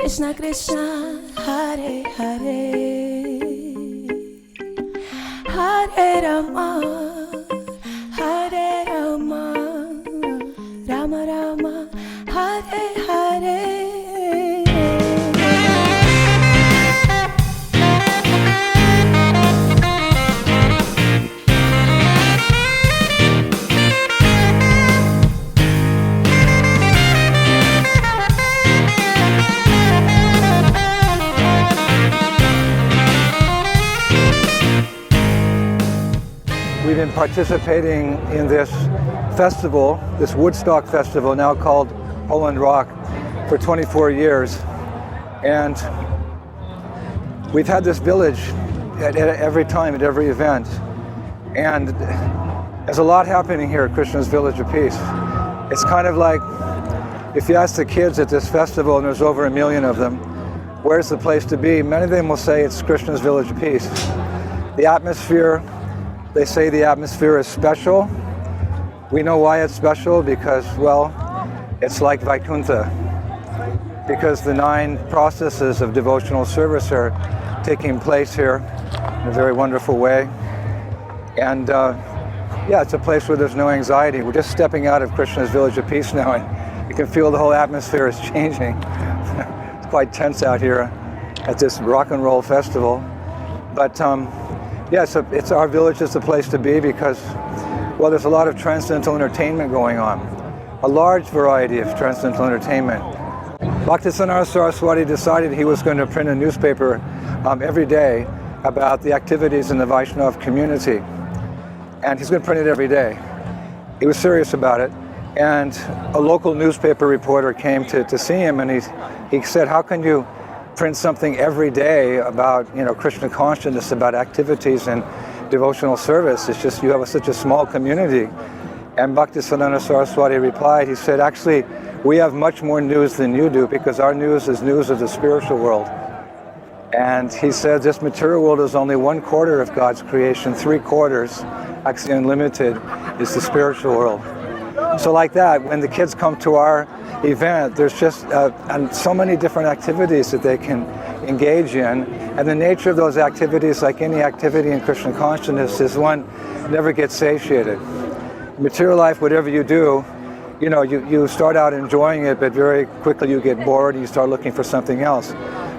Krishna Krishna, Hare Hare, Hare Rama, Hare Rama, Rama Rama, Hare Hare. We've been participating in this festival, this Woodstock festival, now called Pol'and'Rock, for 24 years. And we've had this village at every time, at every event. And there's a lot happening here at Krishna's Village of Peace. It's kind of like, if you ask the kids at this festival, and there's over 1 million of them, where's the place to be? Many of them will say it's Krishna's Village of Peace. The atmosphere, they say the atmosphere is special. We know why it's special because, well, it's like Vaikuntha. Because the 9 processes of devotional service are taking place here in a very wonderful way. And yeah, it's a place where there's no anxiety. We're just stepping out of Krishna's Village of Peace now, and you can feel the whole atmosphere is changing. It's quite tense out here at this rock and roll festival. But yeah, it's our village is the place to be because, well, there's a lot of transcendental entertainment going on. A large variety of transcendental entertainment. Bhaktisiddhanta Saraswati decided he was going to print a newspaper every day about the activities in the Vaishnava community. And he's going to print it every day. He was serious about it. And a local newspaper reporter came to see him, and he said, how can you print something every day about, you know, Krishna consciousness, about activities and devotional service? It's just, you have such a small community. And Bhaktisiddhanta Saraswati replied, he said, actually, we have much more news than you do because our news is news of the spiritual world. And he said, this material world is only 1/4 of God's creation, 3/4, actually unlimited, is the spiritual world. So like that, when the kids come to our event, there's just and so many different activities that they can engage in. And the nature of those activities, like any activity in Krishna consciousness, is one never gets satiated. Material life, whatever you do, you know, you start out enjoying it, but very quickly you get bored and you start looking for something else.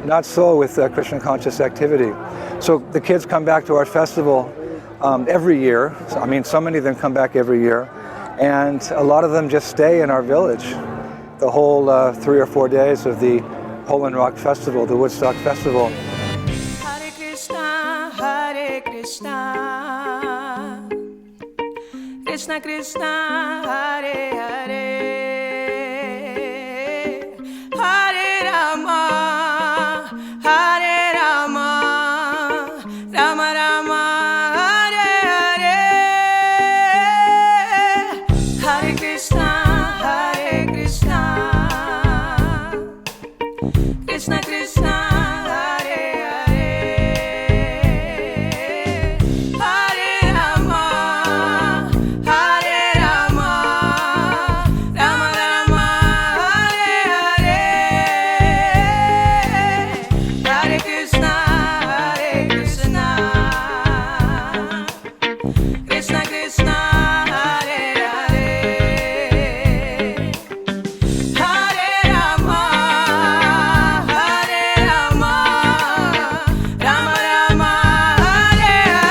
Not so with Krishna conscious activity. So the kids come back to our festival every year. I mean, so many of them come back every year. And a lot of them just stay in our village the whole 3 or 4 days of the Pol'and'Rock festival, the Woodstock festival. Hare Krishna, Hare Krishna, Krishna Krishna, Hare Hare, Hare Rama, Hare Rama, Rama Rama, Hare Hare, Hare Krishna, Hare Krishna, Krishna Krishna, Hare Hare, Hare Rama, Hare Rama, Rama Rama, Hare Hare, Hare Krishna, Hare Krishna, Krishna Krishna, Hare Hare, Hare Rama, Hare Rama, Rama Rama, Hare Hare.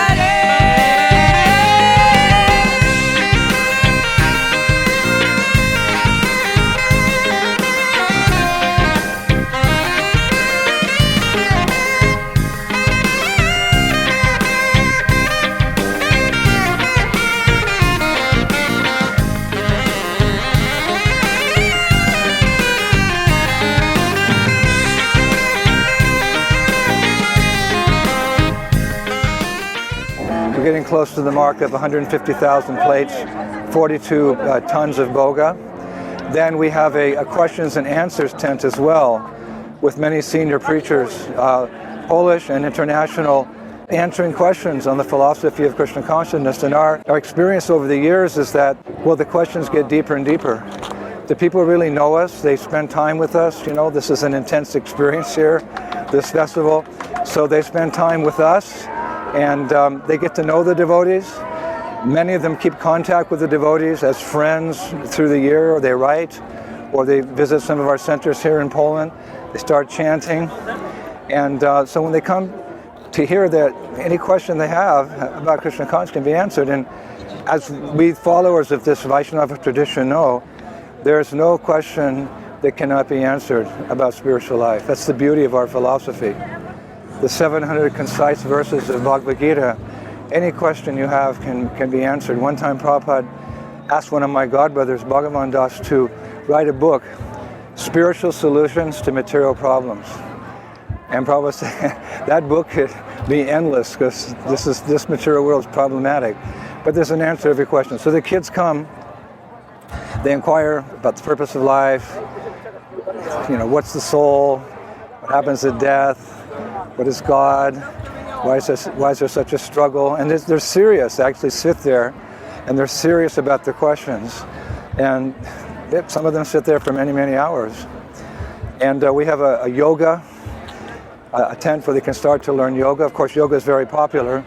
We're getting close to the mark of 150,000 plates, 42 tons of boga. Then we have a questions and answers tent as well, with many senior preachers, Polish and international, answering questions on the philosophy of Krishna consciousness. And our experience over the years is that, well, the questions get deeper and deeper. the people really know us. They spend time with us. You know, this is an intense experience here, this festival. So they spend time with us, and they get to know the devotees. Many of them keep contact with the devotees as friends through the year, or they write, or they visit some of our centers here in Poland. They start chanting. And so when they come to hear that any question they have about Krishna consciousness can be answered, and as we followers of this Vaishnava tradition know, there's no question that cannot be answered about spiritual life. That's the beauty of our philosophy. The 700 concise verses of Bhagavad Gita, any question you have can be answered. One time Prabhupada asked one of my godbrothers, Bhagavan Das, to write a book, Spiritual Solutions to Material Problems. And Prabhupada said, that book could be endless because this material world is problematic. But there's an answer to every question. So the kids come, they inquire about the purpose of life, you know, what's the soul, what happens at death, what is God, why is there such a struggle? And they're serious. They actually sit there and they're serious about the questions. And some of them sit there for many, many hours. And we have a yoga, a tent where they can start to learn yoga. Of course, yoga is very popular,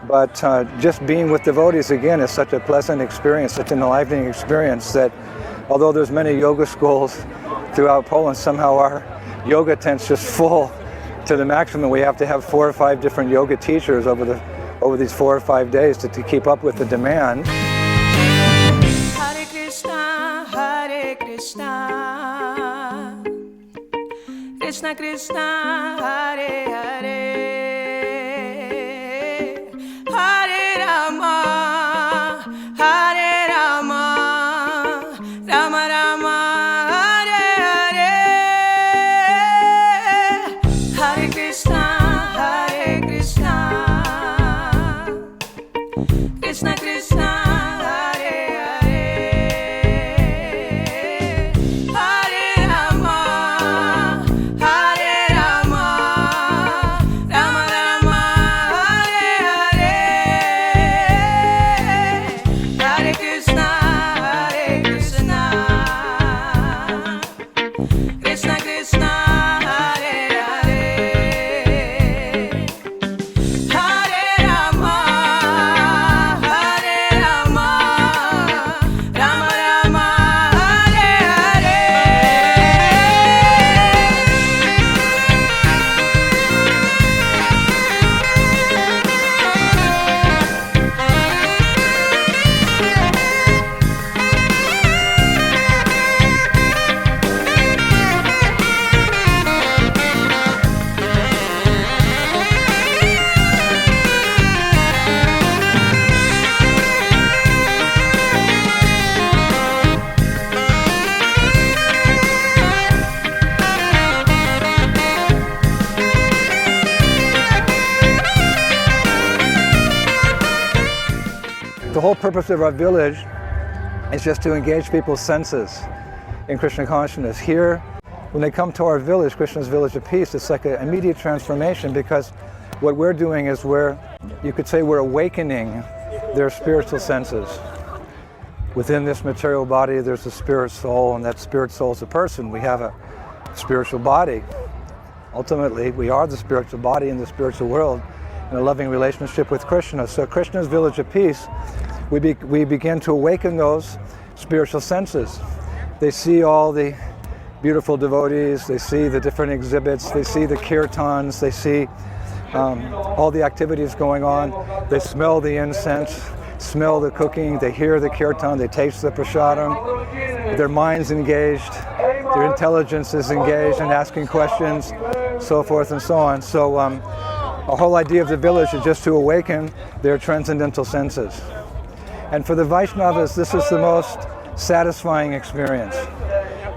but just being with devotees again is such a pleasant experience, such an enlivening experience that although there's many yoga schools throughout Poland, somehow our yoga tent's just full to the maximum. We have to have 4 or 5 different yoga teachers over these 4 or 5 days to keep up with the demand. Hare Krishna, Hare Krishna, Krishna Krishna, Hare Hare, Hare Rama, Hare Rama, Rama Rama, Hare Hare, Hare Krishna, Hare Krishna, Krishna Krishna. The whole purpose of our village is just to engage people's senses in Krishna consciousness. Here, when they come to our village, Krishna's Village of Peace, it's like an immediate transformation, because what we're doing is you could say we're awakening their spiritual senses. Within this material body, there's a spirit soul, and that spirit soul is a person. We have a spiritual body. Ultimately, we are the spiritual body in the spiritual world in a loving relationship with Krishna. So Krishna's Village of Peace, we begin to awaken those spiritual senses. They see all the beautiful devotees, they see the different exhibits, they see the kirtans, they see all the activities going on, they smell the incense, smell the cooking, they hear the kirtan, they taste the prasadam, their mind's engaged, their intelligence is engaged in asking questions, so forth and so on. So our whole idea of the village is just to awaken their transcendental senses. And for the Vaishnavas, this is the most satisfying experience.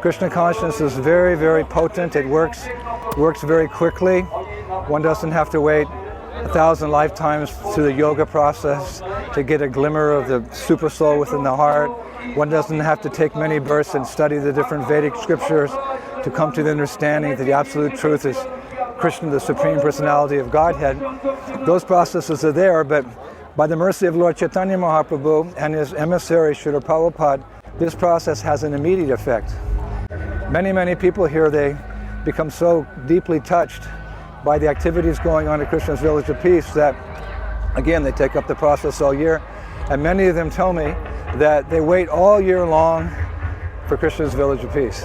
Krishna consciousness is very, very potent. It works very quickly. One doesn't have to wait 1,000 lifetimes through the yoga process to get a glimmer of the super soul within the heart. One doesn't have to take many births and study the different Vedic scriptures to come to the understanding that the absolute truth is Krishna, the Supreme Personality of Godhead. Those processes are there, but by the mercy of Lord Chaitanya Mahaprabhu and his emissary Srila Prabhupada, this process has an immediate effect. Many people here, they become so deeply touched by the activities going on at Krishna's Village of Peace that, again, they take up the process all year. And many of them tell me that they wait all year long for Krishna's Village of Peace.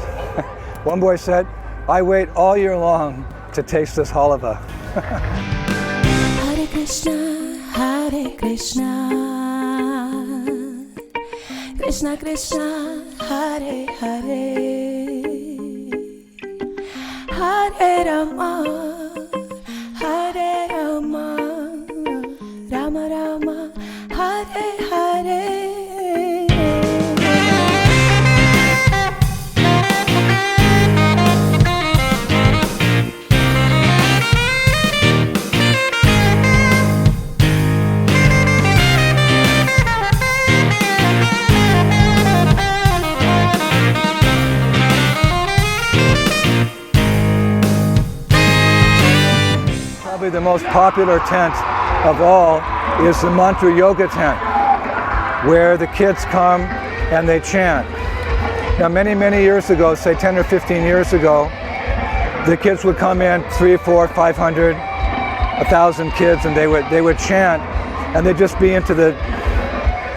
One boy said, "I wait all year long to taste this halava." Hare Krishna, Hare Krishna, Krishna Krishna, Hare Hare, Hare Rama, Hare Rama, Rama Rama, Hare Hare. Probably the most popular tent of all is the mantra yoga tent, where the kids come and they chant. Now many years ago, say 10 or 15 years ago, the kids would come in 300, 400, 500, 1,000 kids, and they would chant, and they'd just be into the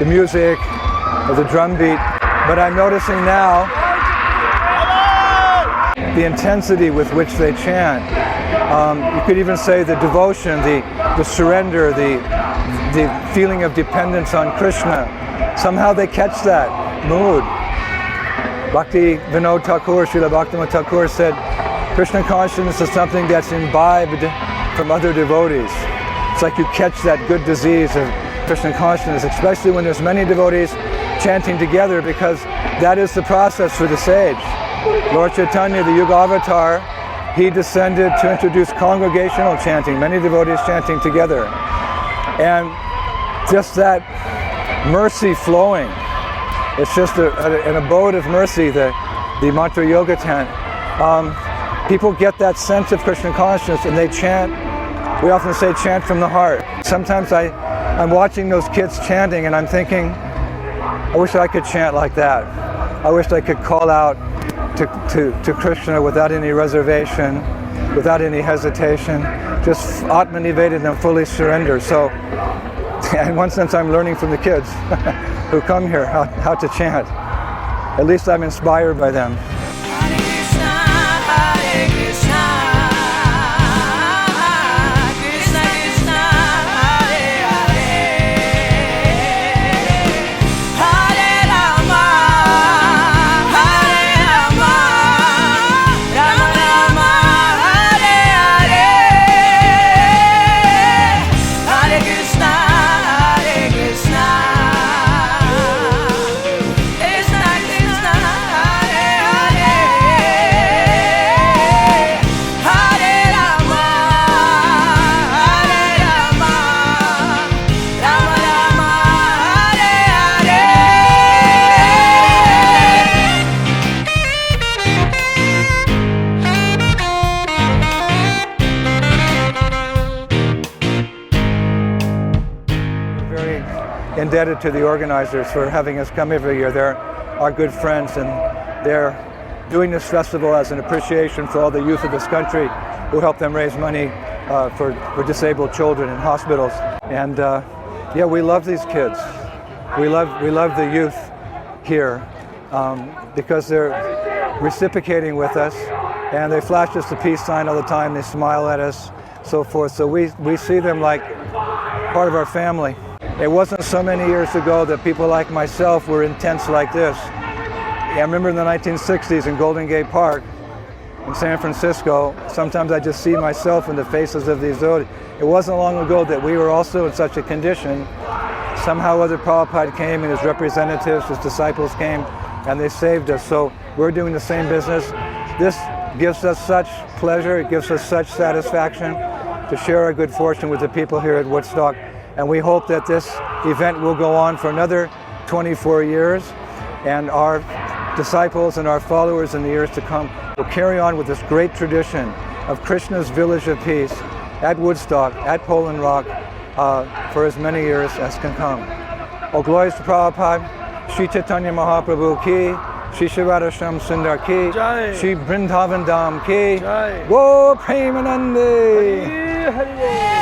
music or the drum beat. But I'm noticing now the intensity with which they chant. You could even say the devotion, the surrender, the feeling of dependence on Krishna. Somehow they catch that mood. Bhakti Vinod Thakur, Srila Bhaktivinoda Thakur said, Krishna consciousness is something that's imbibed from other devotees. It's like you catch that good disease of Krishna consciousness, especially when there's many devotees chanting together, because that is the process for the sage. Lord Chaitanya, the Yuga Avatar, he descended to introduce congregational chanting, many devotees chanting together. And just that mercy flowing, it's just an abode of mercy, the mantra yoga tent. People get that sense of Krishna consciousness and they chant. We often say chant from the heart. Sometimes I'm watching those kids chanting and I'm thinking, I wish I could chant like that. I wish I could call out to Krishna without any reservation, without any hesitation, just Atma-nivedan and fully surrender. So, in one sense, I'm learning from the kids who come here how to chant. At least I'm inspired by them. Hare Krishna, Hare Krishna, Krishna Krishna, Hare Hare, Hare Rama, Hare Rama, Rama Rama, Hare Hare, Hare Krishna, Hare Krishna, Krishna Krishna, Hare Hare, Hare Rama, Hare Rama, Rama Rama, Hare Hare. Very indebted to the organizers for having us come every year. They're our good friends, and they're doing this festival as an appreciation for all the youth of this country who help them raise money for disabled children in hospitals. And yeah, we love these kids. We love the youth here because they're reciprocating with us, and they flash us the peace sign all the time. They smile at us, so forth. So we see them like part of our family. It wasn't so many years ago that people like myself were intense like this. I remember in the 1960s in Golden Gate Park in San Francisco, sometimes I just see myself in the faces of these devotees. It wasn't long ago that we were also in such a condition. Somehow other Prabhupada came and his representatives, his disciples came, and they saved us. So we're doing the same business. This gives us such pleasure, it gives us such satisfaction to share our good fortune with the people here at Woodstock. And we hope that this event will go on for another 24 years, and our disciples and our followers in the years to come will carry on with this great tradition of Krishna's Village of Peace at Woodstock, at Pol'and'Rock, for as many years as can come. All glories to Prabhupada. Shri Chaitanya Mahaprabhu ki, Shri Radha Shyam Sundar ki, Jai. Shri Vrindavan Dham ki, Jai. Go Premanande. Hari Hari Bol.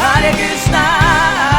Hare Krishna